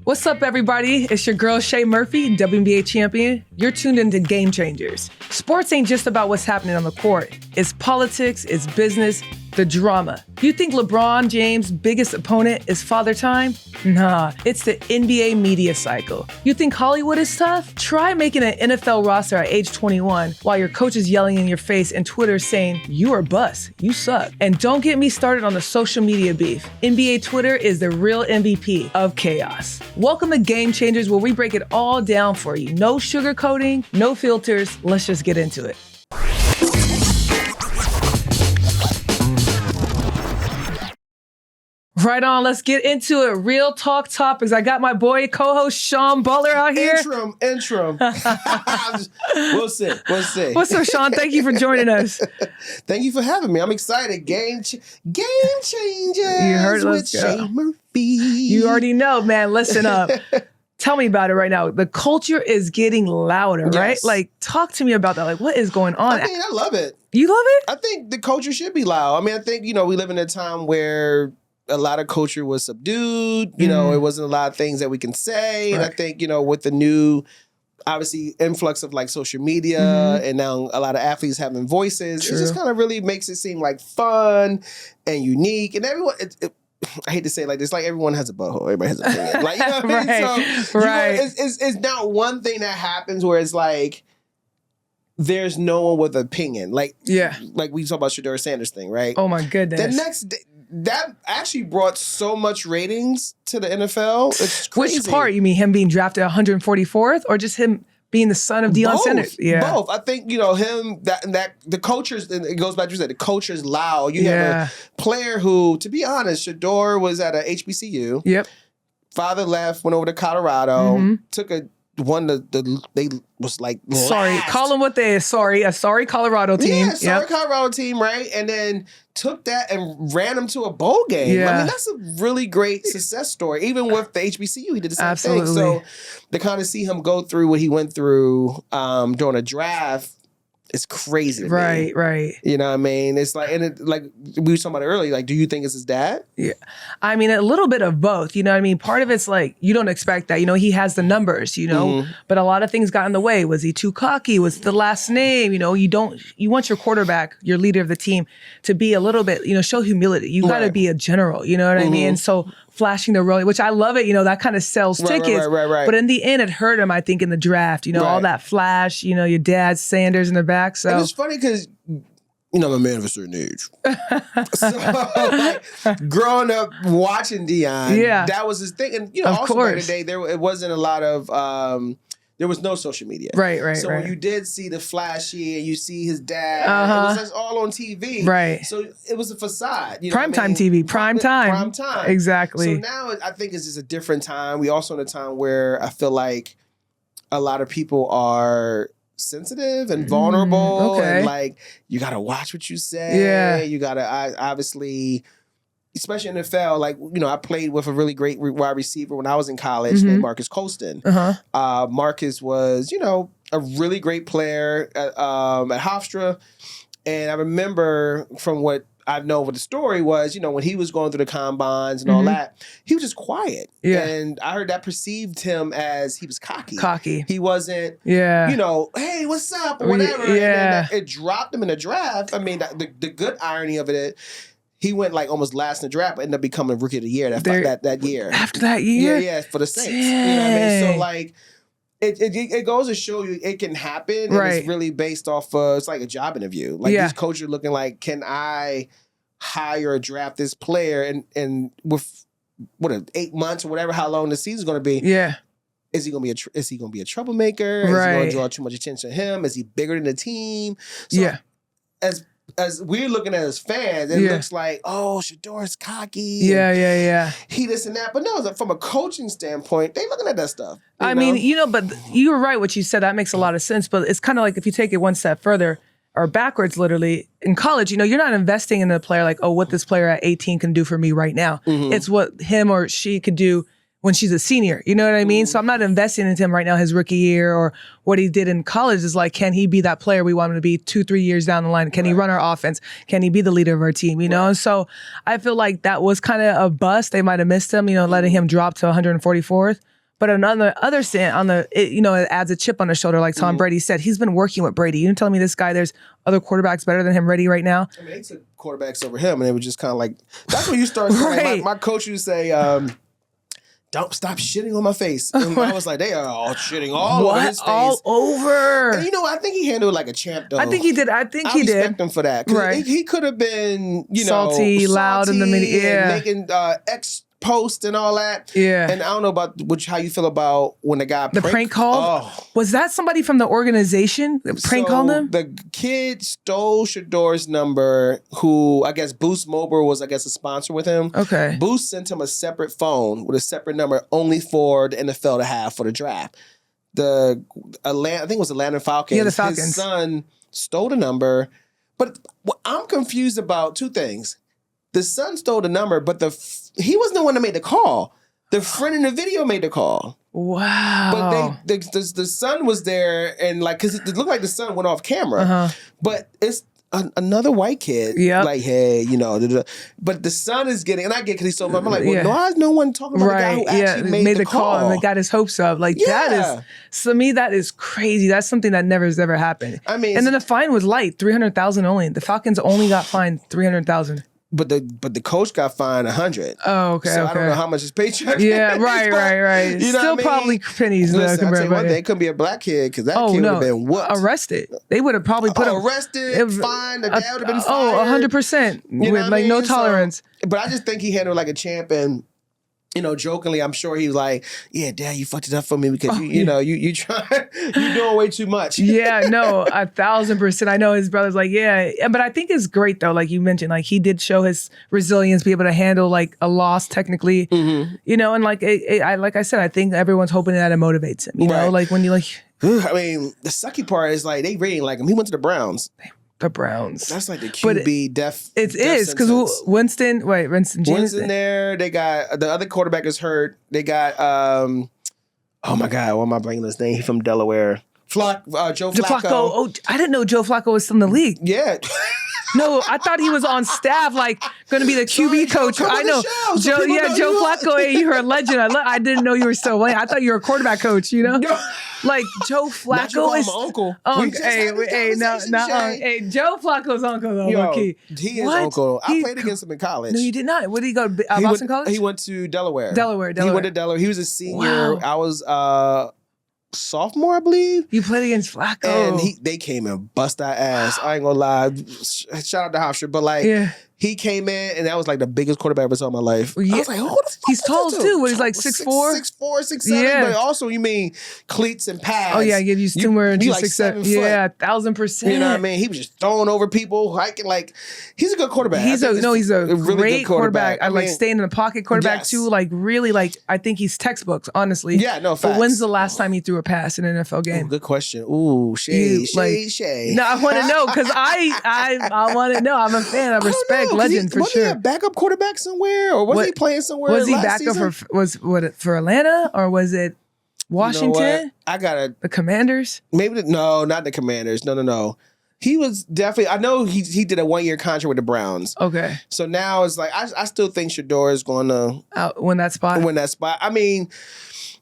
What's up, everybody? It's your girl, Shay Murphy, WNBA champion. You're tuned into Game Changers. Sports ain't just about what's happening on the court. It's politics, it's business, the drama. You think LeBron James' biggest opponent is Father Time? Nah, it's the NBA media cycle. You think Hollywood is tough? Try making an NFL roster at age 21 while your coach is yelling in your face and Twitter saying, you are bust, you suck. And don't get me started on the social media beef. NBA Twitter is the real MVP of chaos. Welcome to Game Changers, where we break it all down for you. No sugarcoating, no filters. Let's just get into it. Right on, let's get into it. Real talk topics. I got my boy, co-host Sean Butler out here. Interim. We'll see. What's up, Sean? Thank you for joining us. Thank you for having me. I'm excited. Game Changers. You heard it. With Shay Murphy. You already know, man. Listen up. Tell me about it right now. The culture is getting louder, right? Yes. Like, talk to me about that. Like, what is going on? I mean, I love it. You love it? I think the culture should be loud. I mean, I think, we live in a time where a lot of culture was subdued. It wasn't a lot of things that we can say. Right. And I think, with the new, obviously, influx of like social media and now a lot of athletes having voices, It just kind of really makes it seem like fun and unique. And everyone, I hate to say it like this, like everyone has a butthole. Everybody has an opinion. Like, you know what I mean? So, it's not one thing that happens where it's like, there's no one with opinion. Like we talk about Shedeur Sanders thing, right? Oh my goodness. The next day, that actually brought so much ratings to the NFL. It's crazy. Which part? You mean him being drafted 144th or just him being the son of Deion Sanders? Yeah. Both. I think, him, that the culture's, and it goes back to you said, the culture's loud. You have a player who, to be honest, Shedeur was at a HBCU. Yep. Father left, went over to Colorado, took they was like sorry, last. Call them what they is. A sorry Colorado team. Colorado team, right? And then took that and ran them to a bowl game. Yeah. I mean, that's a really great success story. Even with the HBCU, he did the same thing. So to kind of see him go through what he went through during a draft, it's crazy to me. Right. You know what I mean? It's like, and it, like we were talking about it earlier, like, do you think it's his dad? Yeah. I mean, a little bit of both. You know what I mean? Part of it's like, you don't expect that. He has the numbers, but a lot of things got in the way. Was he too cocky? Was the last name? You want your quarterback, your leader of the team, to be a little bit, show humility. You got to be a general, you know what I mean? So flashing the rolling, which I love it, that kind of sells tickets. Right. But in the end, it hurt him, I think, in the draft, all that flash, your dad, Sanders in the back. So and it's funny because, I'm a man of a certain age. So, growing up watching Deion, that was his thing. And, also back in the day, it wasn't a lot of... there was no social media. Right. So when you did see the flashy and you see his dad, it was just all on TV. Right. So it was a facade. Primetime TV. Prime time. Exactly. So now I think it's just a different time. We also in a time where I feel like a lot of people are sensitive and vulnerable. And like, you got to watch what you say. Yeah. You got to obviously... Especially in the NFL, like, I played with a really great wide receiver when I was in college named Marcus Colston. Marcus was, a really great player at Hofstra. And I remember from what I know what the story was, when he was going through the combines and all that, he was just quiet. Yeah. And I heard that perceived him as he was cocky. He wasn't, hey, what's up? Or whatever. Yeah. And then it dropped him in the draft. I mean, the good irony of it, he went like almost last in the draft, but ended up becoming Rookie of the Year that year. After that year? Yeah, for the Saints. Dang. You know what I mean? So like, it goes to show you it can happen. And it's really based off of, it's like a job interview. Like these coaches are looking like, can I hire or draft this player and with 8 months or whatever, how long the season's going to be? Yeah. Is he gonna be a troublemaker? Is he gonna draw too much attention to him? Is he bigger than the team? So as we're looking at as fans, it looks like, oh, Shedeur's cocky. Yeah. He this and that. But no, from a coaching standpoint, they looking at that stuff. I mean, but you were right what you said. That makes a lot of sense. But it's kind of like if you take it one step further or backwards, literally, in college, you're not investing in a player like, oh, what this player at 18 can do for me right now. It's what him or she could do when she's a senior. You know what I mean? So I'm not investing into him right now, his rookie year or what he did in college. Is like, can he be that player we want him to be 2-3 years down the line? Can he run our offense? Can he be the leader of our team? You know? And so I feel like that was kind of a bust. They might have missed him, letting him drop to 144th. But on the other stand, it adds a chip on the shoulder, like Tom Brady said. He's been working with Brady. You telling me this guy, there's other quarterbacks better than him ready right now? I mean, they took quarterbacks over him, and it was just kind of like, that's when you start saying, Right. my coach used to say, don't stop shitting on my face. And I was like, they are all shitting all over his face. All over. And I think he handled it like a champ, though. I think he did. I respect him for that. Right. He could have been, salty, loud in the media. Yeah. Making post and all that. Yeah. And I don't know about how you feel about when the guy prank called. Oh. Was that somebody from the organization that prank called him? The kid stole Shador's number, who I guess Boost Mobile was a sponsor with him. Okay. Boost sent him a separate phone with a separate number only for the NFL to have for the draft. I think it was Atlanta Falcons. Yeah, the Falcons. His son stole the number. But what I'm confused about two things. The son stole the number, but he wasn't the one that made the call. The friend in the video made the call. Wow. But the son was there, and because it looked like the son went off camera. But it's another white kid. Yeah. Like, hey, but the son is getting, and I get because he's so much. I'm like, well, why is no one talking about the guy who actually made the call and got his hopes up? Like, that is, to me, that is crazy. That's something that never has ever happened. I mean, and then the fine was light, $300,000 only. The Falcons only got fined $300,000. But the coach got fined $100. Oh, okay. So I don't know how much his paycheck. Yeah, right. Still probably pennies. Listen, I'll tell you one thing, it couldn't be a black kid because that kid would have been whooped. Arrested. They would have probably put him arrested, fined. The dad would have been fired. 100%. With no tolerance. But I just think he handled like a champ, and jokingly, I'm sure he was like, "Yeah, Dad, you fucked it up for me because you doing way too much." Yeah, no, 1,000%. I know his brother's like, yeah, but I think it's great though. Like you mentioned, like he did show his resilience, be able to handle like a loss technically, and like like I said, I think everyone's hoping that it motivates him. You know, like when you like. I mean, the sucky part is like they really like him. He went to the Browns. The Browns. That's like the QB death. It is because Winston there. They got the other quarterback is hurt. They got oh my God, what am I bringing this name? He's from Delaware. Joe Flacco. Oh, I didn't know Joe Flacco was still in the league. Yeah. No, I thought he was on staff, like going to be the QB coach. I know, Joe. Yeah, Joe Flacco. Hey, you're a legend. I didn't know you were so late. I thought you were a quarterback coach. Like Joe Flacco is my uncle. Hey, Joe Flacco's uncle though. Yo, he is uncle. I played against him in college. No, you did not. Where did he go? Boston College. He went to Delaware. Delaware. He went to Delaware. He was a senior. Wow. I was sophomore, I believe. You played against Flacco. And they came and bust our ass. I ain't gonna lie. Shout out to Hofstra. But he came in and that was like the biggest quarterback I ever saw in my life. Yeah. I was like, who the fuck he's tall too. What, he's like 6'4"? 6'4", 6'7". Yeah. But also you mean cleats and pads. Oh yeah, give you 2 more inches, like 6'7". Yeah, 1,000%. You know what I mean? He was just throwing over people, hiking like he's a good quarterback. He's a really great quarterback. I like staying in the pocket quarterback too. Like really, like I think he's textbooks, honestly. Yeah, no, facts. But when's the last time he threw a pass in an NFL game? Ooh, good question. Ooh, Shay. No, I want to know because I want to know. I'm a fan. I respect legend for sure. A backup quarterback somewhere, or was he playing somewhere? Was he backup for Atlanta, or was it Washington? I got the Commanders. Maybe not the Commanders. No. He was definitely. I know he did a 1-year contract with the Browns. Okay. So now it's like I still think Shador is going to win that spot. I mean.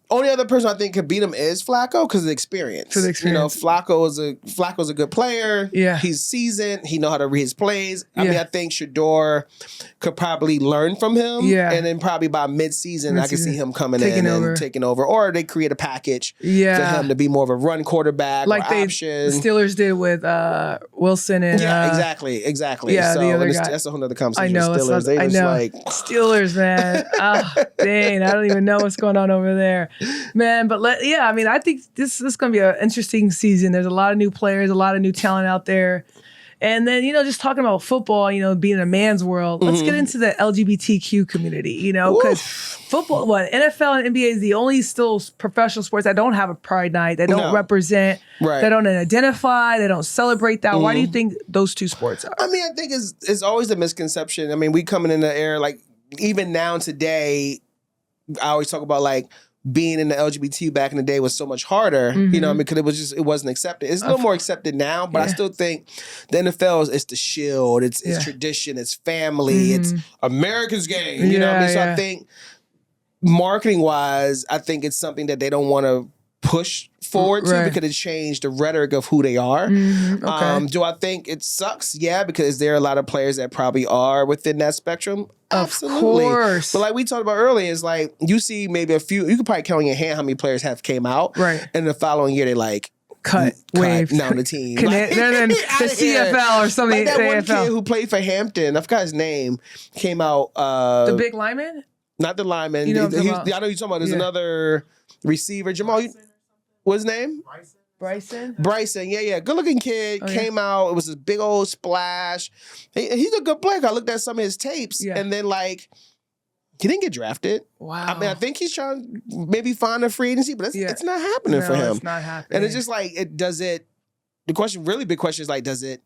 Only other person I think could beat him is Flacco because of the experience. Flacco's a good player. Yeah. He's seasoned. He know how to read his plays. I mean, I think Shador could probably learn from him. Yeah. And then probably by mid-season, I can see him coming in and taking over. Or they create a package for him to be more of a run quarterback like the Steelers did with Wilson and... Yeah, exactly. Yeah, so the other guy. That's a whole other conversation. I know. Steelers, man. Oh, dang. I don't even know what's going on over there. Man, but I mean, I think this is going to be an interesting season. There's a lot of new players, a lot of new talent out there. And then, just talking about football, being a man's world, let's get into the LGBTQ community, because football, NFL and NBA is the only still professional sports that don't have a pride night, that don't represent, that don't identify, they don't celebrate that. Why do you think those two sports are? I mean, I think it's always a misconception. I mean, we coming in the era, like, even now today, I always talk about, like, being in the LGBT back in the day was so much harder, because it wasn't accepted. It's a little more accepted now, but I still think the NFL is the shield. It's tradition. It's family. It's America's game. You know what I mean? So I think marketing wise, I think it's something that they don't want to push forward to because it changed the rhetoric of who they are. Okay. Do I think it sucks? Yeah, because there are a lot of players that probably are within that spectrum. Absolutely. Of course. But like we talked about earlier, it's like you see maybe a few, you could probably count on your hand how many players have came out. Right. And the following year they like, waived. Now the team. Then the CFL or something. Like that one AFL. kid who played for Hampton, I forgot his name, came out. The big lineman? Not the lineman. You know I know you're talking about. There's another receiver. Jamal, what's his name? Bryson. Yeah. Good looking kid. Came out. It was this big old splash. He's a good player. I looked at some of his tapes and then like, he didn't get drafted. Wow. I mean, I think he's trying to maybe find a free agency, but it's not happening for him. It's not happening. And it's just like, the question, really big question is like, does it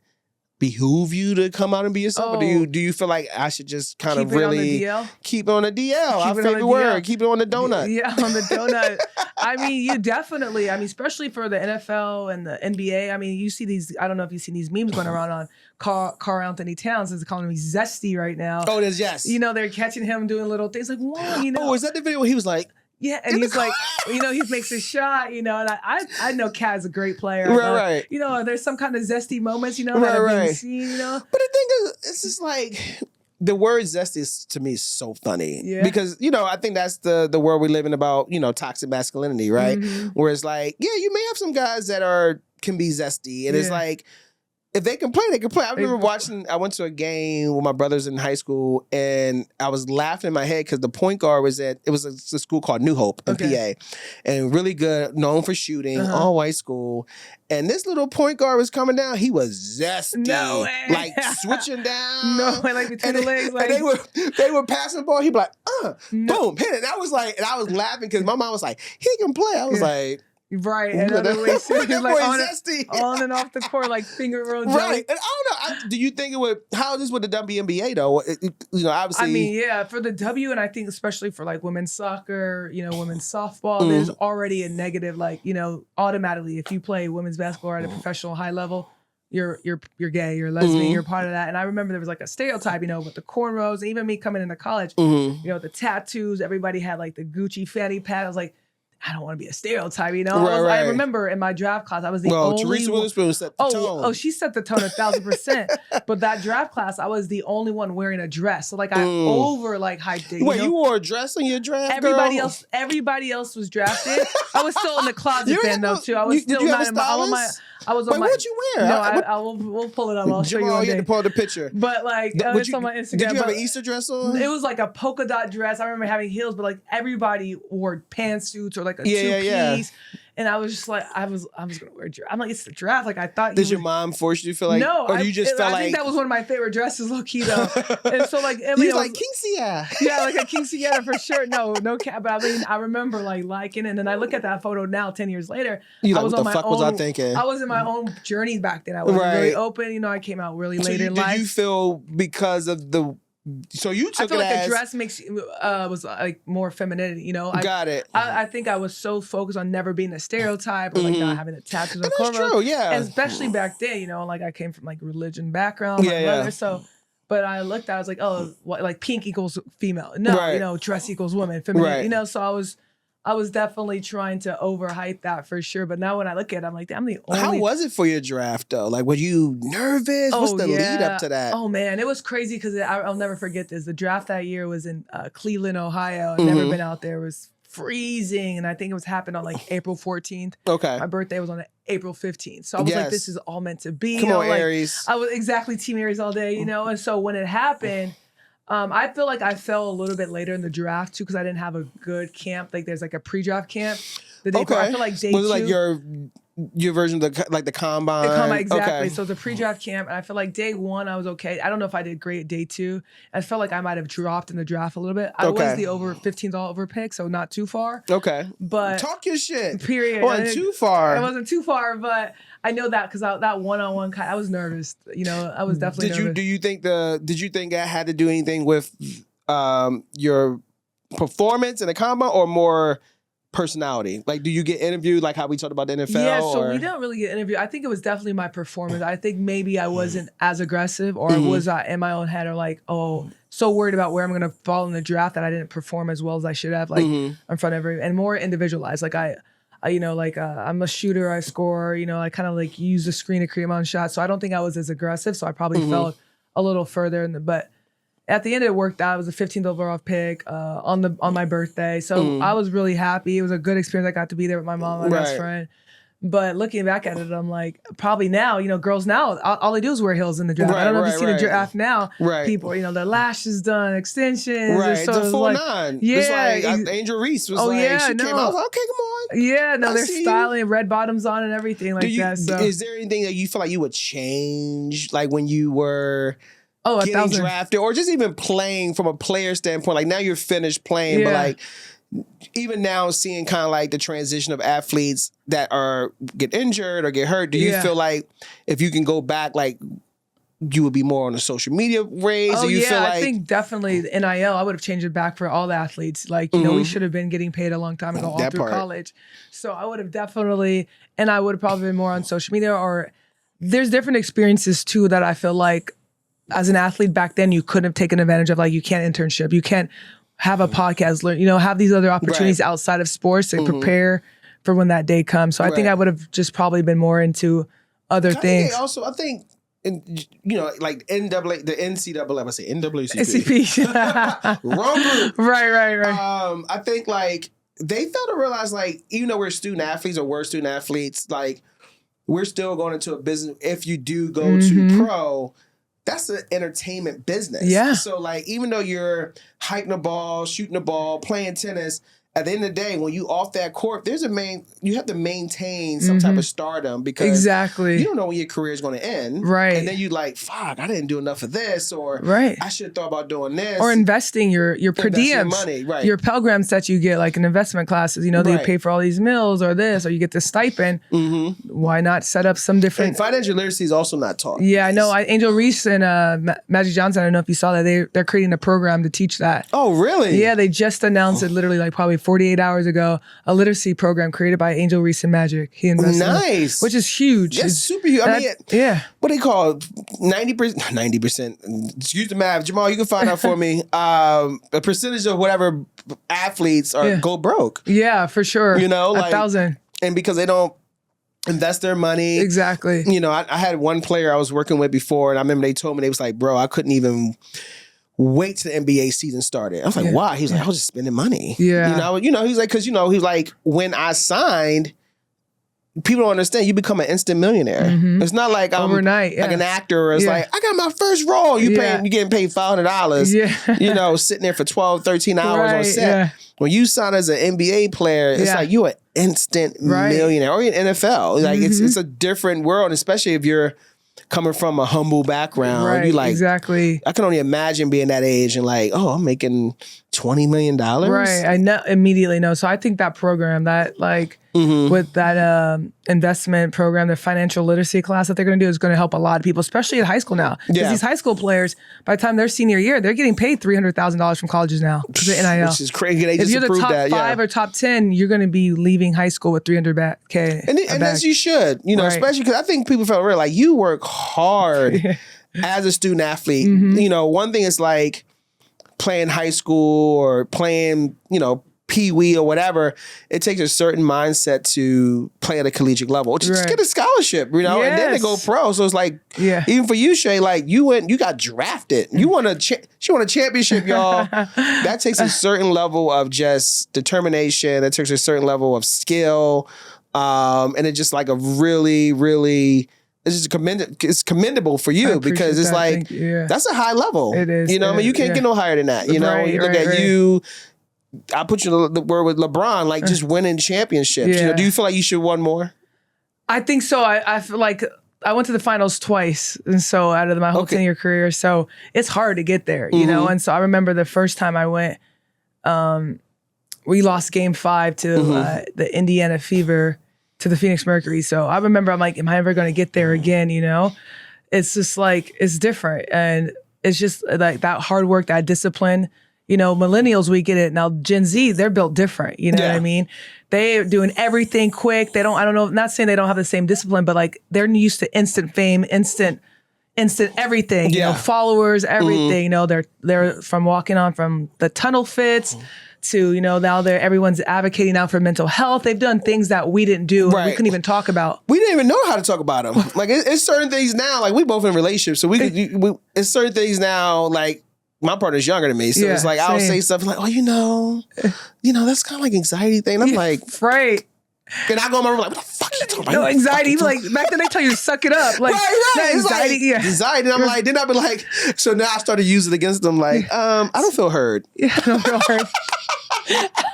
behoove you to come out and be yourself? Or do you feel like I should just kind of really keep it on the DL? Our favorite word. Keep it on the donut. Yeah, on the donut. I mean, you definitely, especially for the NFL and the NBA, you see these, I don't know if you've seen these memes going around on Carl Anthony Towns is calling me zesty right now. Oh, there's yes. They're catching him doing little things like, whoa, Oh, is that the video where he was like, yeah, and he's like, he makes a shot, and I know Cat is a great player. Right. There's some kind of zesty moments, that have been seen, But the thing is, it's just like, the word zesty to me is so funny. Yeah. Because, I think that's the world we live in about, toxic masculinity, right? Where it's like, yeah, you may have some guys that can be zesty, and it's like, if they can play, they can play. I remember I went to a game with my brothers in high school, and I was laughing in my head because the point guard was it was a school called New Hope in PA, and really good, known for shooting, all white school. And this little point guard was coming down. He was zesty. No way. Like switching down. No way, like between the legs. Like... And they were passing the ball. He'd be like, boom, hit it. And I was laughing because my mom was like, he can play. I was like, right, and other ways too. He's like on and off the court, like finger roll jelly. Right, and I don't know. Do you think it would? How is this with the WNBA though? Obviously. For the W, and I think especially for like women's soccer, women's softball, there's already a negative, automatically if you play women's basketball at a professional high level, you're gay, you're lesbian, you're part of that. And I remember there was like a stereotype, with the cornrows, and even me coming into college, the tattoos. Everybody had like the Gucci fanny pack. I was like, I don't want to be a stereotype, I remember in my draft class, I was the only Teresa Witherspoon set the tone. Oh, she set the tone 1,000%. But that draft class, I was the only one wearing a dress. So I over hyped it. Wait, you wore a dress on your draft? Everybody else was drafted. I was still in the closet then though too. I was still not in my what'd you wear? No, we'll pull it up. I'll show you one day. You had to pull out the picture. But it's on my Instagram. Did you have an Easter dress on? It was like a polka dot dress. I remember having heels, but everybody wore pantsuits or like a two-piece. And I was just like, I was gonna wear a dress. I'm like, it's the draft. I thought. Did your mom force you to feel like? No, or you just felt I think that was one of my favorite dresses, low key though. And so he's like quinceañera. Yeah, like a quinceañera for sure. No cap. But I remember liking it, and then I look at that photo now, 10 years later. I was on my own. Was I thinking? I was in my own journey back then. I was really open. I came out really late in life. Did you feel because of the? So you took I feel it like as... the dress was more femininity, Got it. I think I was so focused on never being a stereotype or not having the tattoos or cornrows. That's true, yeah. And especially back then, I came from religion background, my mother, so. But I looked at it, I was like, oh, what, pink equals female. No, dress equals woman, feminine. Right. So I was definitely trying to overhype that for sure. But now when I look at it, I'm like, I'm the only... How was it for your draft, though? Were you nervous? What's the lead up to that? Oh, man. It was crazy because I'll never forget this. The draft that year was in Cleveland, Ohio. I've never been out there. It was freezing. And I think it was happened on April 14th. Okay. My birthday was on April 15th. So I was like, this is all meant to be. Come on, Aries. I was exactly Team Aries all day, And so when it happened... I feel like I fell a little bit later in the draft too because I didn't have a good camp. There's a pre-draft camp. The day before, I feel like day was two. Was it your version of the combine? The combine, exactly. Okay. So it's a pre-draft camp, and I feel like day one I was okay. I don't know if I did great day two. I felt like I might have dropped in the draft a little bit. I was the over 15th over pick, so not too far. Okay. But talk your shit. Period. It wasn't too far. It wasn't too far, but I know that because that one-on-one I was nervous. I was definitely nervous. Did you think that had to do anything with your performance in the combine or more personality? Like, do you get interviewed like how we talked about the NFL? Yeah, so we don't really get interviewed. I think it was definitely my performance. I think maybe I wasn't as aggressive, or was I in my own head, or like, so worried about where I'm going to fall in the draft that I didn't perform as well as I should have, like in front of everyone, and more individualized. Like I'm a shooter, I score, I kind of like use the screen to create my own shot. So I don't think I was as aggressive. So I probably felt a little further but at the end it worked out. It was a 15th overall pick on my birthday. So I was really happy. It was a good experience. I got to be there with my mom, my best friend. But looking back at it, I'm like, probably now, girls now, all they do is wear heels in the draft. I don't know if you've seen the draft now. People, their lashes done, extensions. Right, it's a full like, nine. Yeah. It's like Angel Reese was she came out, I was like, okay, come on. Yeah, no, they're styling, red bottoms on and everything like that. So. Is there anything that you feel like you would change, like when you were getting drafted, or just even playing from a player standpoint? Like now you're finished playing, but like, even now seeing kind of like the transition of athletes that get injured or get hurt, do you feel like if you can go back, like you would be more on the social media race? Oh, feel like I think definitely the NIL, I would have changed it back for all the athletes. Like, we should have been getting paid a long time ago, all through college. So I would have definitely, and I would have probably been more on social media, or there's different experiences too that I feel like as an athlete back then, you couldn't have taken advantage of. Like you can't internship, you can't have a podcast, learn, have these other opportunities outside of sports to prepare for when that day comes. So I think I would have just probably been more into other things. I think, like NCAA, the NCAA, I say NAACP. Wrong group. Right. I think like they fail to realize, like, even though we're student athletes, like we're still going into a business. If you do go to pro, that's an entertainment business. Yeah. So like, even though you're hiking a ball, shooting a ball, playing tennis, at the end of the day, when you off that court, you have to maintain some type of stardom, because you don't know when your career is going to end. Right. And then you like, fuck, I didn't do enough of this, or I should have thought about doing this. Or investing your per diems, money, your Pell Grants that you get, like in investment classes, they pay for all these meals or this, or you get the stipend. Why not set up some different... And financial literacy is also not taught. Yeah, I know. Angel Reese and Magic Johnson, I don't know if you saw that, they're creating a program to teach that. Oh, really? Yeah, they just announced it literally like probably 48 hours ago, a literacy program created by Angel Reese and Magic. He invested nice. Which is huge. That's super huge. I mean, what do they call 90%? Excuse the math. Jamal, you can find out for me. A percentage of whatever athletes go broke. Yeah, for sure. 1,000. And because they don't invest their money. Exactly. I had one player I was working with before, and I remember they told me, they was like, bro, I couldn't even wait till the NBA season started. I was like, why? He's like, I was just spending money. Yeah. He's like, because, he's like, when I signed, people don't understand, you become an instant millionaire. It's not like I'm overnight, like an actor. It's like, I got my first role. You getting paid $500, sitting there for 12, 13 hours on set. Yeah. When you sign as an NBA player, it's like you're an instant millionaire. Or in NFL. Like it's a different world, especially if you're coming from a humble background. Right, you like, exactly. I can only imagine being that age and like, I'm making $20 million. Right. I know, immediately know. So I think that program, that like with that investment program, the financial literacy class that they're going to do is going to help a lot of people, especially in high school now. Because these high school players, by the time their senior year, they're getting paid $300,000 from colleges now because of NIL. Which is crazy. They if you're the top 5 or top 10, you're going to be leaving high school with $300K. And as you should, especially because I think people felt real like you work hard as a student athlete. One thing is like playing high school or playing, Pee-wee or whatever. It takes a certain mindset to play at a collegiate level. Just get a scholarship, and then they go pro. So it's like, even for you, Shay, like you got drafted. You won a championship, y'all. That takes a certain level of just determination. That takes a certain level of skill. And it's just like a really, really, it's commendable for you because it's like, that's a high level. It is. I mean, you can't get no higher than that. When you look at you, I put you the word with LeBron, like just winning championships. Do you feel like you should have won more? I think so. I feel like I went to the finals twice, and so out of my whole 10-year career, so it's hard to get there, And so I remember the first time I went, we lost Game 5 to the Indiana Fever, to the Phoenix Mercury. So I remember I'm like, am I ever going to get there again? It's just like, it's different, and it's just like that hard work, that discipline. millennials, we get it. Now, Gen Z, they're built different. You know what I mean? They're doing everything quick. I don't know, not saying they don't have the same discipline, but like they're used to instant fame, instant everything, followers, everything. They're from walking on from the tunnel fits to, now everyone's advocating now for mental health. They've done things that we didn't do. Right. We couldn't even talk about. We didn't even know how to talk about them. Like it's certain things now, like we both in relationships. So it's certain things now, like my partner's younger than me. So it's like, I'll say stuff like, oh, that's kind of like anxiety thing. And I'm like, right. And I go in my room like, what the fuck are you talking about? No, anxiety. Like back then they tell you to suck it up. Like right. Anxiety. Like, anxiety. And I'm like, then I've been like, so now I started using it against them like, I don't feel heard. Yeah, I don't feel heard.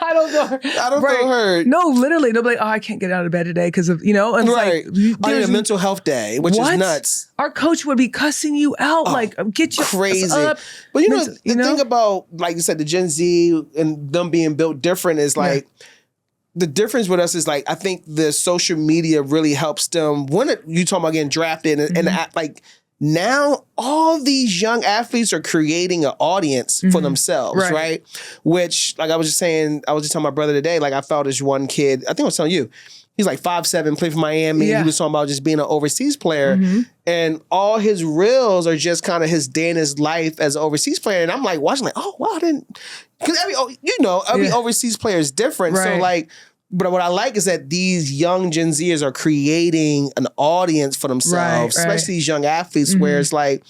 I don't feel heard. No, literally. They'll be like, oh, I can't get out of bed today because of, and right. Like, I need a mental health day, which is nuts. Our coach would be cussing you out, like, get your crazy up. But the thing about, like you said, the Gen Z and them being built different is like, the difference with us is like, I think the social media really helps them. When you talking about getting drafted and like now all these young athletes are creating an audience for themselves, right? Which, like I was just telling my brother today, like I found this one kid, I think I was telling you, he's like 5'7", played for Miami. He was talking about just being an overseas player. And all his reels are just kind of his day in his life as an overseas player. And I'm like watching like, oh, wow, I didn't... Because every overseas player is different. Right. So like, but what I like is that these young Gen Zers are creating an audience for themselves, especially these young athletes, where it's like,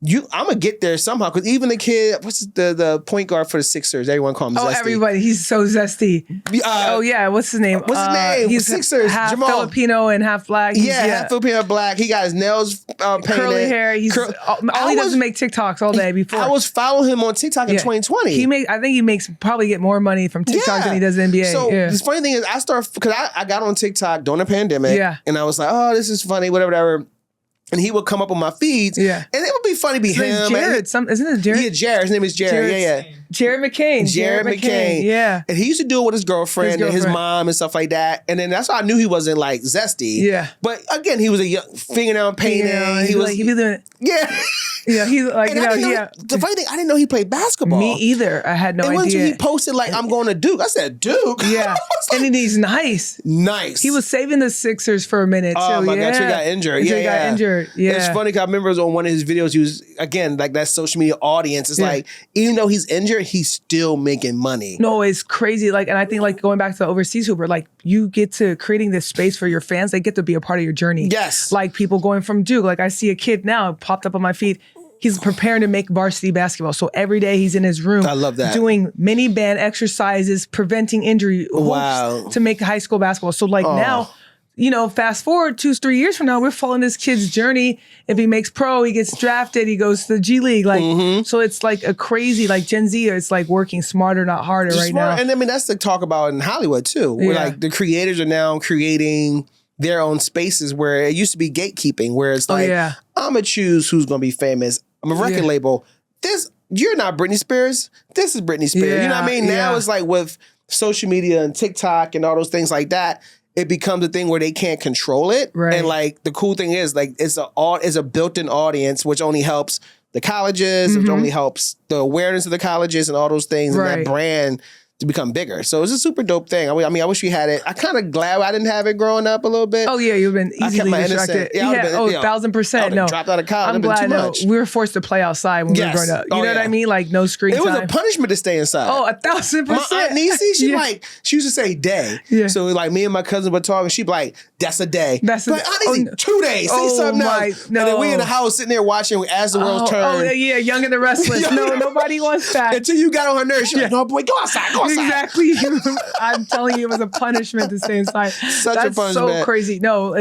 I'm gonna get there somehow. Because even the kid, what's the point guard for the Sixers? Everyone call him Zesty. Oh, everybody, he's so zesty. What's his name? He's Sixers. Half Jamal. Filipino and half black. Half Filipino, black. He got his nails painted, curly hair. He doesn't make TikToks all day. Before I was following him on TikTok in 2020. I think he makes probably get more money from TikTok than he does NBA. So the funny thing is, because I got on TikTok during the pandemic, and I was like, oh, this is funny, whatever. And he would come up on my feeds, and it would be funny to be him. Jared, isn't it Jared? Yeah, Jared. His name is Jared. Jared McCain. Jared McCain. Yeah. And he used to do it with his girlfriend and his mom and stuff like that. And then that's how I knew he wasn't like zesty. Yeah. But again, he was a young fingernail painting. He be doing it. Yeah. Yeah, he's like, the funny thing, I didn't know he played basketball. Me either. I had no idea. And once he posted like, I'm going to Duke. I said, Duke? Yeah. And then he's nice. Nice. He was saving the Sixers for a minute, too. Oh, my God. He got injured. He got injured. Yeah. It's funny because I remember on one of his videos, he was, again, like that social media audience. It's like, even though he's injured, he's still making money. No, it's crazy. Like, and I think like going back to the overseas hooper, like you get to creating this space for your fans. They get to be a part of your journey. Yes. Like people going from Duke. Like I see a kid now popped up on my feed. He's preparing to make varsity basketball. So every day he's in his room. I love that. Doing mini band exercises, preventing injury hoops to make high school basketball. So like now, fast forward 2-3 years from now, we're following this kid's journey. If he makes pro, he gets drafted, he goes to the G League. Like, so it's like a crazy, like Gen Z, it's like working smarter, not harder now. And I mean, that's the talk about in Hollywood too. Where like the creators are now creating their own spaces where it used to be gatekeeping, where it's like, I'm gonna choose who's gonna be famous. I'm a record label. You're not Britney Spears. This is Britney Spears. You know what I mean? Now it's like with social media and TikTok and all those things like that, it becomes a thing where they can't control it. Right. And like the cool thing is like it's a built-in audience, which only helps the colleges, which only helps the awareness of the colleges and all those things and that brand to become bigger. So it's a super dope thing. I mean, I wish we had it. I kind of glad I didn't have it growing up a little bit. Oh yeah, you've been easily distracted. Yeah, 1,000%. No, dropped out of college. I'm glad. No, we were forced to play outside when we were growing up. You know what I mean? Like no screen time. It was a punishment to stay inside. Oh, 1,000%. My aunt Niecy, she used to say day. Yeah. So like me and my cousin were talking. She'd be like, "That's a day." That's like, Niecy, 2 days. Say something else. No. And then we in the house sitting there watching As the World Turns. Oh yeah, Young and the Restless. No, nobody wants that. Until you got on her nerves. She's like, "No, boy, go outside. Go outside." Exactly. I'm telling you, it was a punishment to stay inside. That's so crazy. No,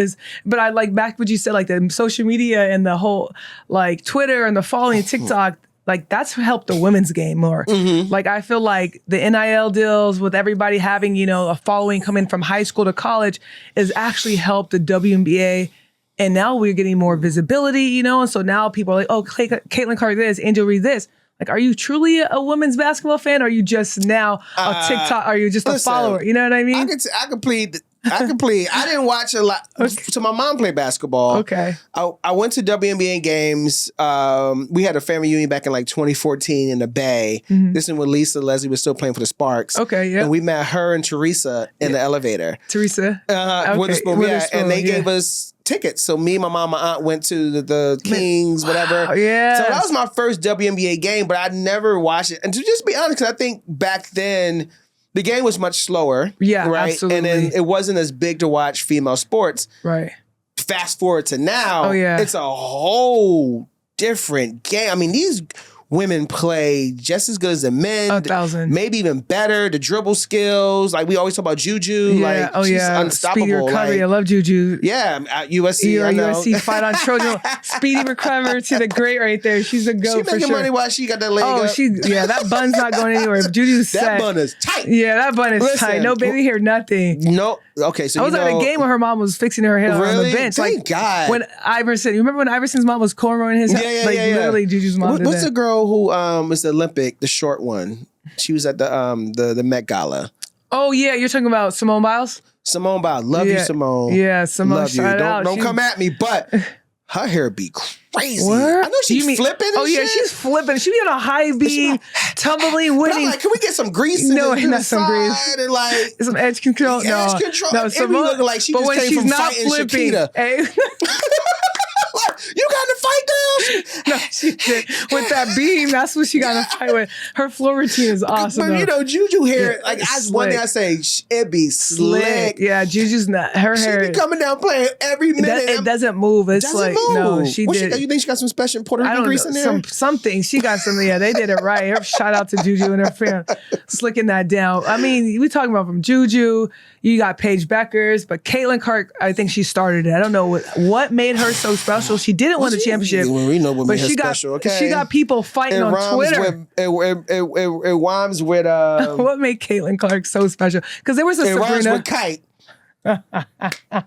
but I like back what you said, like the social media and the whole like Twitter and the following TikTok. Like that's helped the women's game more. Like I feel like the NIL deals with everybody having, a following coming from high school to college has actually helped the WNBA. And now we're getting more visibility, and so now people are like, oh, Caitlin Clark this, Angel Reed this. Like, are you truly a women's basketball fan? Or are you just now a TikTok? Are you just a follower? You know what I mean? I can plead I didn't watch a lot. Okay. So my mom played basketball. Okay. I went to WNBA games. We had a family reunion back in like 2014 in the Bay. This is when Lisa Leslie was still playing for the Sparks. Okay, yeah. And we met her and Teresa in the elevator. Teresa? Witherspoon, yeah. And they gave us tickets. So me, my mom, my aunt went to the Kings, whatever. Oh, yeah. So that was my first WNBA game, but I never watched it. And to just be honest, because I think back then, the game was much slower. Yeah, right? absolutely. And then it wasn't as big to watch female sports. Right. Fast forward to now, yeah. It's a whole different game. I mean, these women play just as good as the men. 1,000. Maybe even better. The dribble skills. Like we always talk about Juju. Yeah. Like she's unstoppable. Speedy recovery. I love Juju. Yeah. At USC. I know. USC fight on Trojan. Speedy recovery to the great right there. She's a goat she for making sure. money while she got that leg up. That bun's not going anywhere. Juju's that set. bun is tight. Yeah, that bun is tight. No baby hair, nothing. No. Okay, so I was at a game when her mom was fixing her hair on the bench. Thank God. When Iverson, you remember when Iverson's mom was cornrowing his hair? Yeah. Literally Juju's mom did What's that. the girl who was the Olympic, the short one? She was at the Met Gala. Oh yeah, you're talking about Simone Biles? Simone Biles. Love you, Simone. Yeah, Simone. Love you. Don't come at me, but her hair be crazy. What? I know she's flipping and shit. She's flipping. She be on a high beam, tumbling, But I'm winning. like, can we get some grease in No, the not some grease. and like Some edge control. edge control? No, It be looking like she just came from fighting Shakira. You got to fight, girl. No, she did. With that beam, that's what she got to fight with. Her floor routine is awesome. But you know, Juju hair, Yeah, one thing I say, it be slick. Yeah, Juju's not. Her hair. She be coming down playing every minute. It doesn't move. It's doesn't like, move. no, she did. You think she got some special Puerto Rican grease in there? Something. She got something. Yeah, they did it right. Shout out to Juju and her friend slicking that down. I mean, we talking about from Juju. You got Paige Beckers, but Caitlin Clark, I think she started it. I don't know what made her so special. She didn't win the championship. We know what made her she special, got, okay? She got people fighting on Twitter. It rhymes with... What made Caitlin Clark so special? Because there was a It rhymes Sabrina. with kite.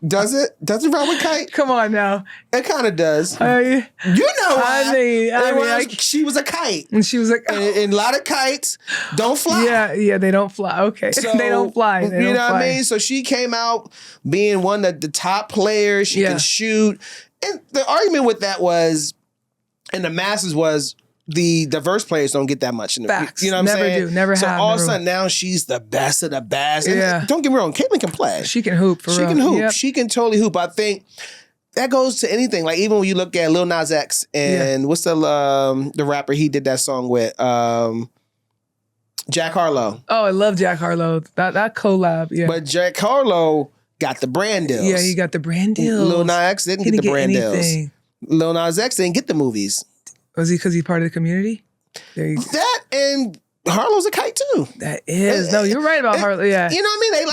Does it? Does it rhyme with kite? Come on now. It kind of does. You know why. She was a kite. And she was like... And a lot of kites don't fly. Yeah, they don't fly. Okay. So, they don't fly. You know what I mean? So she came out being one of the top players. She can shoot. And the argument with that was, and the masses was, the diverse players don't get that much in the Facts. You know what I'm saying? Never do. Never have. So all of a sudden now she's the best of the best. Yeah. And don't get me wrong, Caitlin can play. She can hoop for real. She can hoop. Yep. She can totally hoop. I think that goes to anything. Like even when you look at Lil Nas X and what's the rapper he did that song with? Jack Harlow. Oh, I love Jack Harlow. That collab. Yeah. But Jack Harlow got the brand deals. Yeah, he got the brand deals. Lil Nas X didn't get the brand deals. Lil Nas X didn't get the movies. Was he because he's part of the community? There you go. That and Harlow's a kite too. That is. No, you're right about Harlow. Yeah. You know what I mean?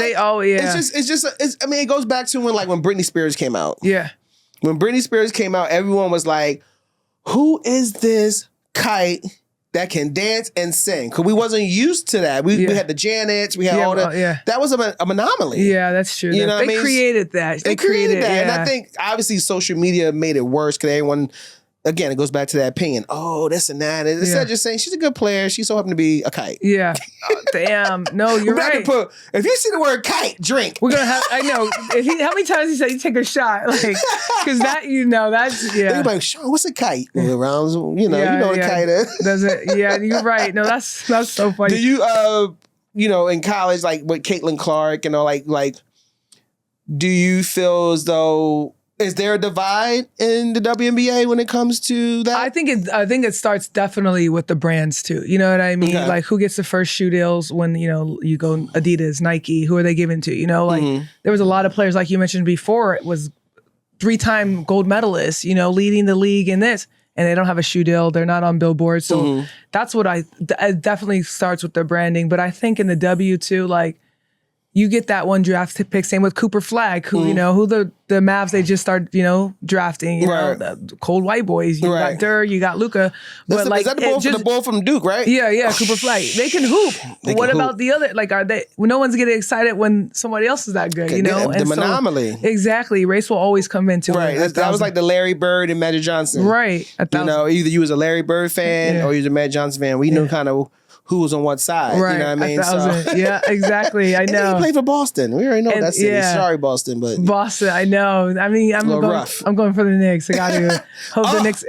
It's I mean, it goes back to when Britney Spears came out. Yeah. When Britney Spears came out, everyone was like, who is this kite that can dance and sing? Because we wasn't used to that. We had the Janets, we had all that. That was a anomaly. Yeah, that's true. You know what I mean? They created that. They created that. And I think obviously social media made it worse because everyone, again, it goes back to that opinion. Oh, this and that. And instead of just saying she's a good player, she so happened to be a kite. Yeah. Damn. No, you're right. If you see the word kite, drink. We're gonna have. I know. How many times he said you take a shot? Like, because that's Everybody, Sean, what's a kite? Well, around, you know what a kite is. Does it? Yeah, you're right. No, that's so funny. Do you in college, like with Caitlin Clark and all, like, do you feel as though? Is there a divide in the WNBA when it comes to that? I think it starts definitely with the brands too. You know what I mean? Okay. Like who gets the first shoe deals when, you go Adidas, Nike, who are they giving to? There was a lot of players like you mentioned before. It was 3-time gold medalists, leading the league in this. And they don't have a shoe deal. They're not on billboards. So that's what it definitely starts with the branding. But I think in the W too, like, you get that one draft pick. Same with Cooper Flagg, who who the Mavs they just started drafting. The cold white boys. You got Durr, you got Luka. But is that the ball from Duke, right? Yeah, Cooper Flagg. They can hoop. What about the other? Like, are they? No one's getting excited when somebody else is that good. The anomaly. Exactly. Race will always come into it. That was like the Larry Bird and Magic Johnson. Right. Either you was a Larry Bird fan or you was a Magic Johnson fan. We knew kind of who was on what side. Right. You know what I mean? So, yeah, exactly. I and know. he played for Boston. We already know that city. Yeah. Sorry, Boston, but Boston. I know. I mean, I'm going for the Knicks. I got to hope the Knicks.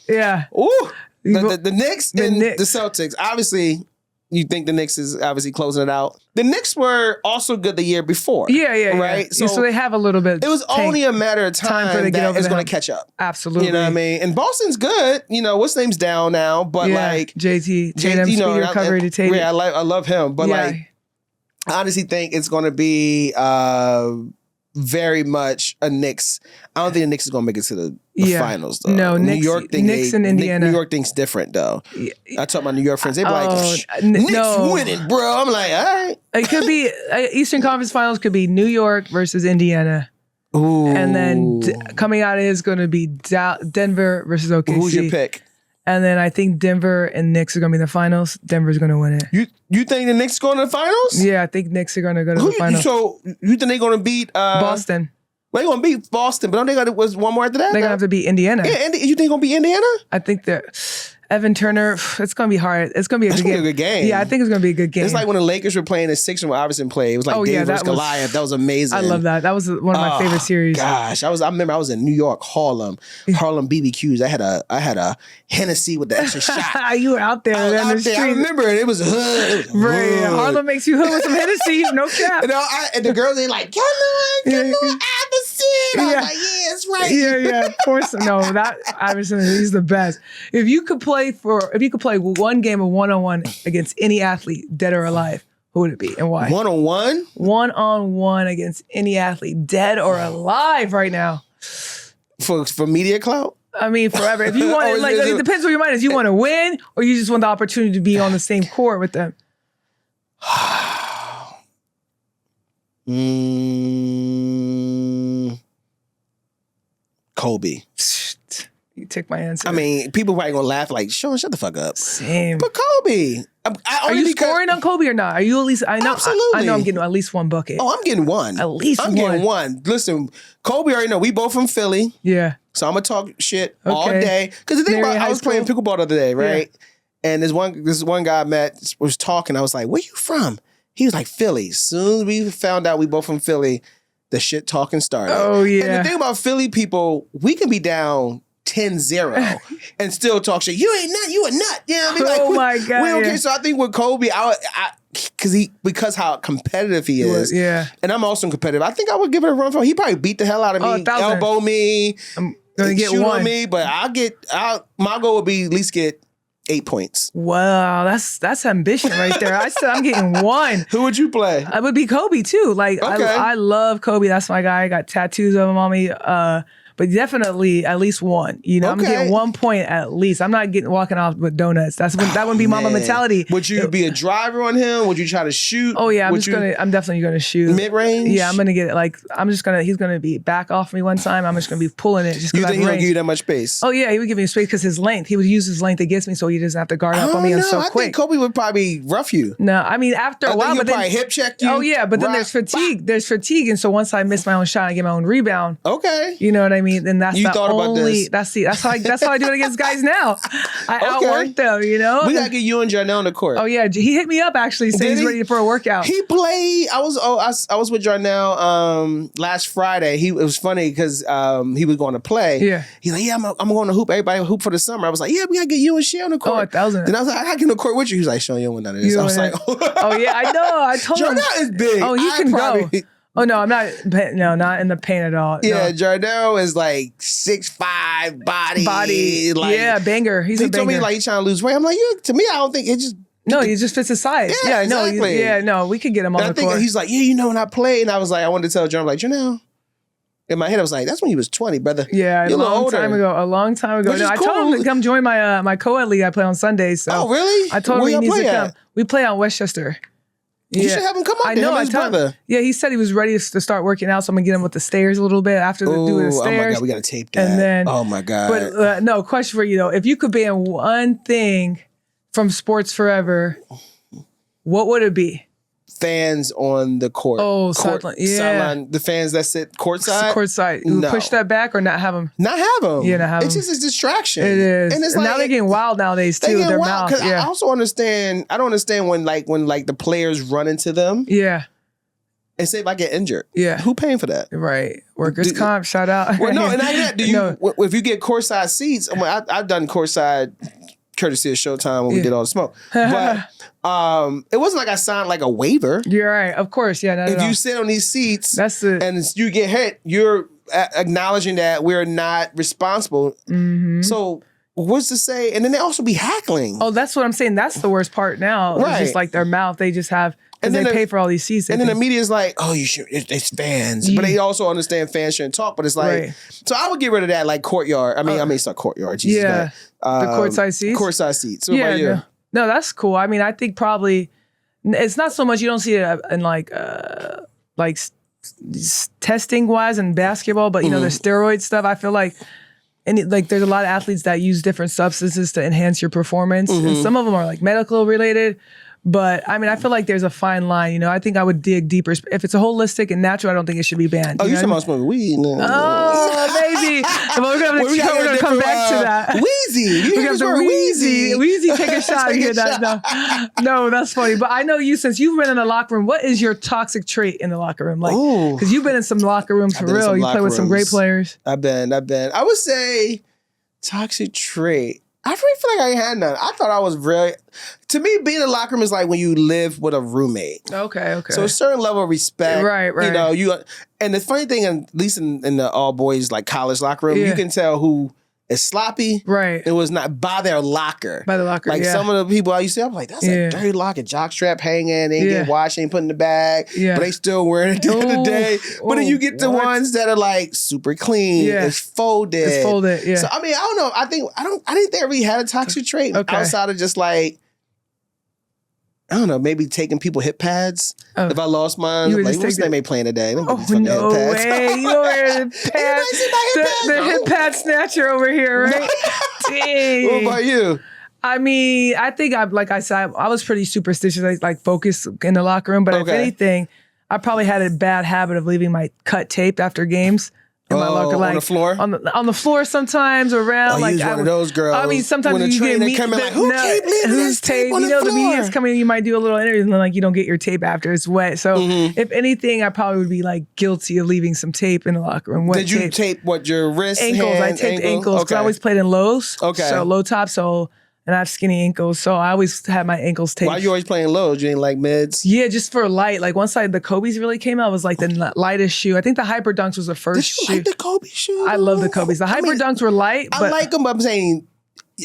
Yeah. Ooh. The Knicks and Knicks. the Celtics. Obviously, you think the Knicks is obviously closing it out. The Knicks were also good the year before. Yeah. Right? So they have a little bit. It was only a matter of time for that it's going to catch up. Absolutely. You know what I mean? And Boston's good. You know, what's name's down now, but like JT, speedy recovery to Tatum. Yeah, I love him, but like I honestly think it's going to be very much a Knicks. I don't think the Knicks is going to make it to the finals, though. No, New York Knicks and Indiana. New York thinks different, though. I talk about New York friends. They be like, Knicks winning, bro. I'm like, all right. It could be Eastern Conference Finals could be New York versus Indiana. Ooh. And then coming out is going to be Denver versus OKC. Who's your pick? And then I think Denver and Knicks are going to be in the finals. Denver's going to win it. You think the Knicks going to the finals? Yeah, I think Knicks are going to go to the finals. So you think they're going to beat Boston? Well, they're going to beat Boston, but don't they got was one more after that? They're going to have to beat Indiana. Yeah, you think they're going to beat Indiana? I think Evan Turner, it's going to be hard. It's going to be a good game. Yeah, I think it's going to be a good game. It's like when the Lakers were playing the Sixers when Iverson played. It was like David versus Goliath. That was amazing. I love that. That was one of my favorite series. Gosh, I remember I was in New York, Harlem BBQs. I had a Hennessy with the extra shot. You were out there. I remember it. It was hood. Right. Yeah. Harlem makes you hood with some Hennessy. No cap. And the girls ain't like, come on, Iverson. I was like, yeah, it's right. Yeah. Of course, no. That Iverson, he's the best. If you could play one game of one-on-one against any athlete, dead or alive, who would it be and why? One-on-one? One-on-one against any athlete, dead or alive right now. For media clout? I mean, forever. If you want to, it depends where your mind is. You want to win or you just want the opportunity to be on the same court with them? Kobe. You take my answer. I mean, people probably gonna laugh like, Sean, shut the fuck up. Same. But Kobe. Are you scoring on Kobe or not? Are you at least? I know. Absolutely. I know I'm getting at least one bucket. Oh, I'm getting one. At least I'm getting one. Listen, Kobe already know we both from Philly. Yeah. So I'm gonna talk shit all day. Because the thing about I was playing pickleball the other day, right? Yeah. And this one guy I met was talking. I was like, "Where you from?" He was like, "Philly." Soon as we found out we both from Philly, the shit talking started. Oh yeah. And the thing about Philly people, we can be down 10-0 and still talk shit. You ain't nut. You a nut. You know what I mean? Like, my God. We don't care. So I think with Kobe, because how competitive he is. Yeah. And I'm also competitive. I think I would give it a run for. He probably beat the hell out of me, elbow me, I'm gonna get shoot one on me. But my goal would be at least get 8 points. Wow, that's ambition right there. I said I'm getting one. Who would you play? I would be Kobe too. Like okay. I love Kobe. That's my guy. I got tattoos of him on me. But definitely at least one. You know, I'm getting 1 point at least. I'm not walking off with donuts. That wouldn't be Mama mentality. Would you be a driver on him? Would you try to shoot? Oh yeah, I'm definitely gonna shoot. Mid-range? Yeah, I'm gonna get it. He's gonna be back off me one time. I'm just gonna be pulling it just because I have range. You think he'll give you that much space? Oh yeah, he would give me space because his length. He would use his length against me so he doesn't have to guard up on me and so quick. I think Kobe would probably rough you. No, I mean after a while, but then probably hip check you. Oh yeah, but then there's fatigue. There's fatigue, and so once I miss my own shot, I get my own rebound. Okay. You know what I mean? Then that's about this. That's how I do it against guys now. I outwork them, you know. We gotta get you and Jarnell on the court. Oh yeah, he hit me up actually, saying he's ready for a workout. He played. I was with Jarnell last Friday. It was funny because he was going to play. Yeah. He's like, yeah, I'm going to hoop. Everybody hoop for the summer. I was like, yeah, we gotta get you and Shay on the court. 1,000. Then I was like, I get on the court with you. He's like, Sean, you don't want none of this. I was like, oh yeah, I know. I told him. Jarnell is big. Oh, he can go. Oh no, I'm not. No, not in the paint at all. Yeah, no. Jarnell is like 6'5", body. Like, yeah, banger. He told me like he's trying to lose weight. I'm like, to me, I don't think it just. No, he just fits his size. Yeah, exactly. No, we could get him on the court. He's like, yeah, you know, when I played, and I was like, I wanted to tell Jarnell, like, Jarnell. In my head, I was like, that's when he was 20, brother. Yeah, a long time ago. No, I told him to come join my co-ed league I play on Sundays. So oh, really? I told him he needs to come. We play on Westchester. You should have him come up. I know. I told him. Yeah, he said he was ready to start working out, so I'm gonna get him with the stairs a little bit after doing the stairs. Oh my God, we gotta tape that. And then, oh my God. But no, question for you though: if you could ban one thing from sports forever, what would it be? fans on the court. Oh, sideline. Yeah. Sideline, the fans that sit courtside. Courtside. You No. push that back or not have them? Not have them. Yeah, not have It's them. just a distraction. It is. And it's now like, they're getting wild nowadays they too. get Their wild, mouth. 'cause Yeah. I also understand. I don't understand when the players run into them Yeah. and say if I get injured. Yeah. Who paying for that? Right. Workers' comp. Shout out. Well, no, and not that. Do you? No. If you get courtside seats, I mean, I've done courtside courtesy of Showtime when we did all the smoke, but it wasn't like I signed like a waiver. You're right. Of course. Yeah. If you sit on these seats, That's the. and you get hit, you're acknowledging that we're not responsible. Mm-hmm. So what's to say? And then they also be hackling. Oh, that's what I'm saying. That's the worst part now. Right. It's just like their mouth. They just have. And And then they pay for all these seats. And then the media's like, oh, you should. It's fans, but they also understand fans shouldn't talk. But it's like, Right. so I would get rid of that, like courtyard. I mean, it's not courtyard. Jesus, Yeah. but, The courtside seats? Courtside seats. What about you? No, that's cool. I mean, I think probably it's not so much. You don't see it in like testing wise in basketball, but you know the steroid stuff. I feel like. And like, there's a lot of athletes that use different substances to enhance your performance, and some of them are like medical related. But I mean, I feel like there's a fine line. You know, I think I would dig deeper. If it's a holistic and natural, I don't think it should be banned. Oh, you know talking what about smoking weed? No. Oh, maybe. Well, we're gonna come back to that. Wheezy. You We hear got this the word Wheezy. Wheezy, take a shot Take a here. shot. No, that's funny. But I know you, since you've been in the locker room, what is your toxic trait in the locker room? Like, Ooh. because you've been in some locker rooms for been in real. some You play locker with some great rooms. players. I've been. I would say toxic trait. I really feel like I ain't had none. I thought I was really. To me, being in a locker room is like when you live with a roommate. Okay. So a certain level of respect. Right. You know, and the funny thing, at least in the all boys like college locker room, you can tell who is sloppy. Right. It was not by their locker. By the locker, Like some of the people I used to see, I'm like, that's a dirty locker, jockstrap hanging, they ain't getting washed, ain't put in the bag, but they still wearing it at the end of the day. But then you get the ones that are like super clean, it's folded. So I mean, I don't know. I didn't think I really had a toxic trait outside of just like, I don't know, maybe taking people hip pads. If I lost mine, you would like, just what's take name ain't playing today? Oh, no way. You wear the pad, the hip pad snatcher over here, right? Dang. What about you? I mean, I think like I said, I was pretty superstitious, like focused in the locker room. But if anything, I probably had a bad habit of leaving my cut taped after games. In my locker, like on the floor, on the floor sometimes, or around. Oh, like you was one of those girls. I mean, sometimes when you get trainer come in like, who's tape on you the know, floor? the media's coming. You might do a little interview, and then like you don't get your tape after it's wet. So if anything, I probably would be like guilty of leaving some tape in the locker room. Did you tape what, your wrist, ankles? hand, I taped ankles because I always played in lows. So low top. And I have skinny ankles, so I always had my ankles taped. Why you always playing lows? You ain't like mids? Yeah, just for light. Like once the Kobe's really came out, it was like the lightest shoe. I think the Hyper Dunks was the first shoe. Did you like the Kobe shoe? I love the Kobe's. The Hyper Dunks were light. I like them, but I'm saying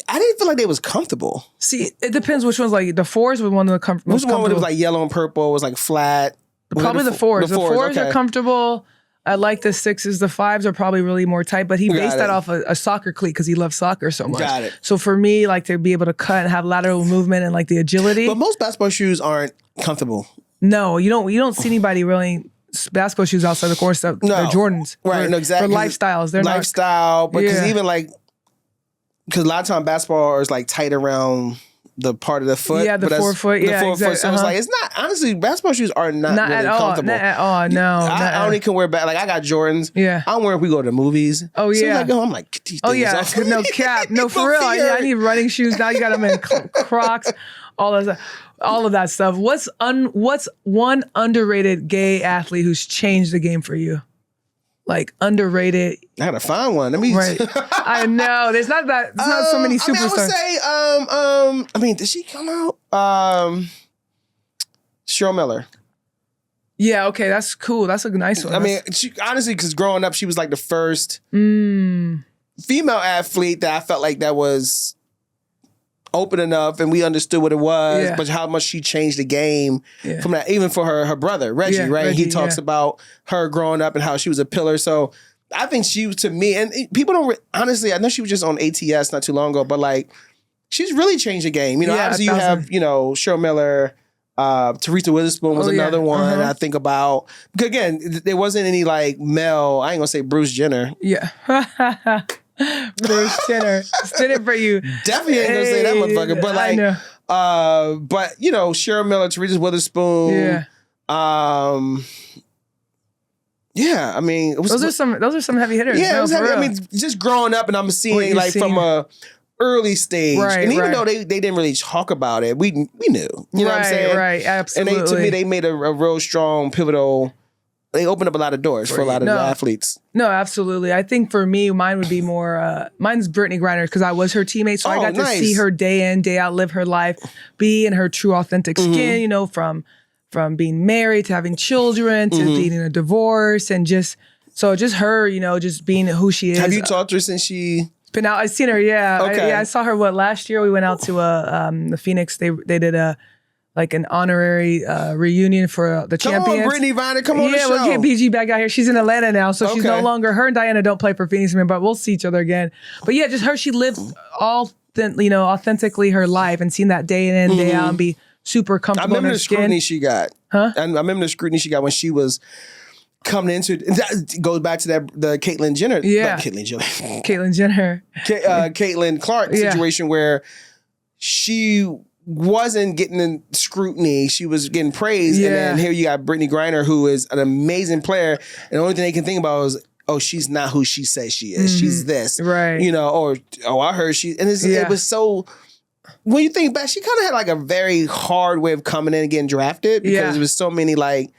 I didn't feel like they was comfortable. See, it depends which one's like. The fours were one of the most comfortable. Which one was like yellow and purple? It was like flat. Probably the fours. The fours are comfortable. I like the sixes. The fives are probably really more tight, but he based that off a soccer cleat because he loves soccer so much. Got it. So for me, like to be able to cut and have lateral movement and like the agility. But most basketball shoes aren't comfortable. No, you don't see anybody really basketball shoes outside the court stuff. No. They're Jordans. Right, exactly. For lifestyles. They're lifestyle, but because even like, because a lot of time basketball is like tight around the part of the foot. Yeah, the forefoot. Yeah, exactly. So it's like, it's not, honestly, basketball shoes are not really at all. comfortable. Not at all, no. I only can wear back. Like I got Jordans. Yeah. I'm wearing if we go to the movies. Oh, yeah. So like, I'm like, get these things off. No cap. No, for real. I need running shoes. Now you got them in Crocs, all of that stuff. What's one underrated gay athlete who's changed the game for you? Like underrated. I gotta find one. Right. I know. There's not so many superstars. I would say, did she come out? Cheryl Miller. Yeah, okay, that's cool. That's a nice one. I mean, she, honestly, because growing up, she was like the first female athlete that I felt like that was open enough and we understood what it was, but how much she changed the game from that, even for her brother, Reggie, right? Reggie, he talks about her growing up and how she was a pillar. So I think she was, to me, and people don't, honestly, I know she was just on ATS not too long ago, but like, she's really changed the game. You know, obviously you have, Cheryl Miller, Teresa Witherspoon was another one I think about. Because again, there wasn't any like male, I ain't gonna say Bruce Jenner. Yeah. Bruce Jenner. Did it for you. Definitely ain't gonna say that motherfucker. But like, but Cheryl Miller, Teresa Witherspoon, Yeah, I mean, those are some heavy hitters. Yeah, no, it was heavy. real. I mean, just growing up and I'm seeing like from a early stage, right, and even right. though they didn't really talk about it, we knew. You know what I'm saying? Right, absolutely. And to me, they made a real strong, pivotal. They opened up a lot of doors for a lot of the athletes. No, absolutely. I think for me, mine would be more. Mine's Brittany Griner because I was her teammate, so I got to see her day in, day out, live her life, be in her true, authentic skin. You know, from being married to having children to being in a divorce, and just her, you know, just being who she is. Have you talked to her since she? Been out. I've seen her. Yeah. Okay. I saw her. Last year we went out to the Phoenix. They did an honorary reunion for the champions. Come on, Brittany Griner, come on the show. Yeah, we'll get BG back out here. She's in Atlanta now, so she's no longer. Her and Diana don't play for Phoenix, but we'll see each other again. But yeah, just her. She lived authentically her life and seen that day in, day out, and be super comfortable. I remember the scrutiny she got. Huh? I remember the scrutiny she got when she was coming into it. That goes back to the Caitlyn Jenner. Yeah. Not Caitlyn Jenner. Caitlyn Jenner. Caitlyn Clark situation where she wasn't getting the scrutiny. She was getting praised. And then here you got Brittany Griner, who is an amazing player. And the only thing they can think about is, oh, she's not who she says she is. She's this. Right. You know, or, I heard she, and it was so, when you think back, she kind of had like a very hard way of coming in and getting drafted because there was so many like,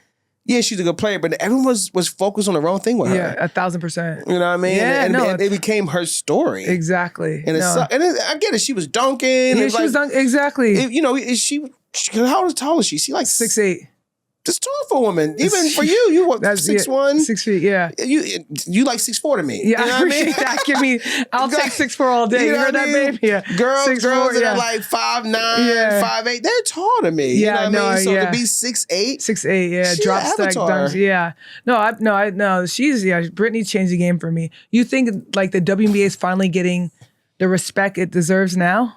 yeah, she's a good player, but everyone was focused on the wrong thing with her. Yeah, 1,000%. You know what I mean? Yeah, and it became her story. Exactly. And I get it. She was dunking. Yeah, she was dunking. Exactly. How tall is she? She like 6'8". That's tall for a woman. Even for you, you what, 6'1"? 6 feet, yeah. You like 6'4" to me. Yeah, you know I appreciate that. I'll take 6'4" all day. You heard that, babe? Yeah. Girls that are like 5'9", 5'8", they're tall to me. Yeah, you know what I mean? So to be 6'8", 6'8", yeah, drop stack dunks, yeah. No, she's Brittany changed the game for me. You think like the WNBA is finally getting the respect it deserves now?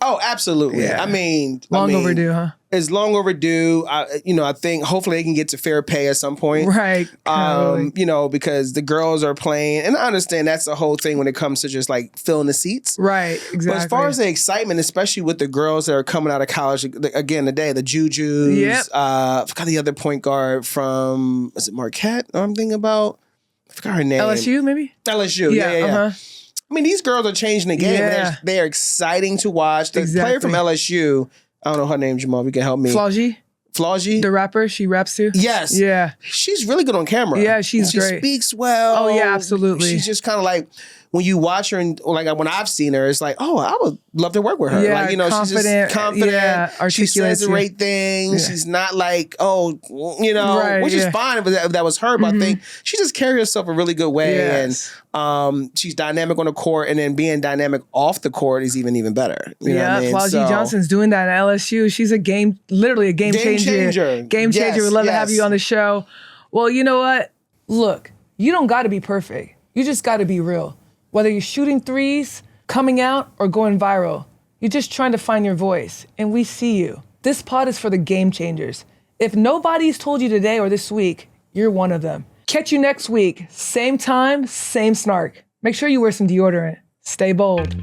Oh, absolutely. Yeah. I mean, overdue, huh? It's long overdue. I think hopefully they can get to fair pay at some point. Right. Because the girls are playing, and I understand that's the whole thing when it comes to just like filling the seats. Right. Exactly. But as far as the excitement, especially with the girls that are coming out of college, again today, the Jujus. Yep. I forgot the other point guard from, is it Marquette? I'm thinking about. I forgot her name. LSU, maybe. LSU. Yeah. Uh-huh. I mean, these girls are changing the game. Yeah. They're exciting to watch. The player from LSU, I don't know her name, Jamal. You can help me. Flaugy? The rapper, she raps too? Yes. Yeah. She's really good on camera. Yeah, she's great. She speaks well. Oh, yeah, absolutely. She's just kind of like, when you watch her, and like when I've seen her, it's like, oh, I would love to work with her. Yeah, like, she's just confident. Yeah, she says the right things. Yeah. She's not like, which is fine if that was her. But I think she just carries herself a really good way. Yes. And she's dynamic on the court, and then being dynamic off the court is even better. You know what I mean? Flaugy Johnson's doing that at LSU. She's literally a game changer. Game changer. We'd love to have you on the show. Well, you know what? Look, you don't got to be perfect. You just got to be real. Whether you're shooting threes, coming out, or going viral, you're just trying to find your voice, and we see you. This pod is for the game changers. If nobody's told you today or this week, you're one of them. Catch you next week. Same time, same snark. Make sure you wear some deodorant. Stay bold.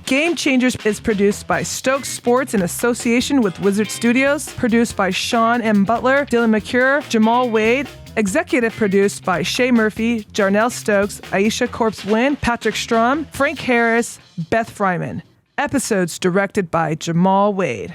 Game Changers is produced by Stokes Sports in association with Wizard Studios. Produced by Sean M. Butler, Dylan McCure, Jamal Wade. Executive produced by Shay Murphy, Jarnell Stokes, Aisha Corpse-Wynn, Patrick Strom, Frank Harris, Beth Fryman. Episodes directed by Jamal Wade.